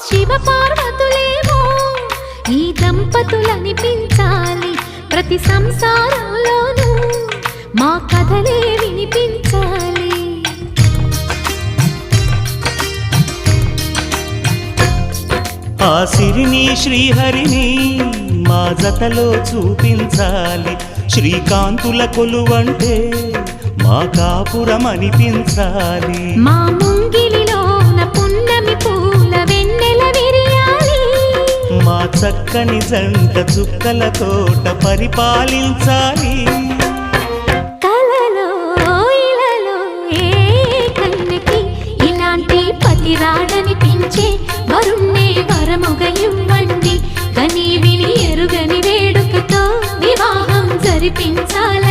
శివ పార్వతులేమో ఈ దంపతులనిపించాలి ప్రతి సంసారంలోనూ మా కథలే వినిపించాలి ఆ సిరిని శ్రీహరిని మా జతలో చూపించాలి శ్రీకాంతుల కొలువంటే మా కాపురం అనిపించాలి మా ముంగిలిలోన పున్నమి పూల వెన్నెల విరియాలి మా చక్కని జంట చుక్కల తోట పరిపాలించాలి కలలో ఇలలో ఏ కన్నెకి ఇలాంటి పతి రాడనిపించే వరుణ్ణే వరముగా ఇవ్వండి కని విని ఎరుగని వేడుకతో వివాహం జరిపించాలి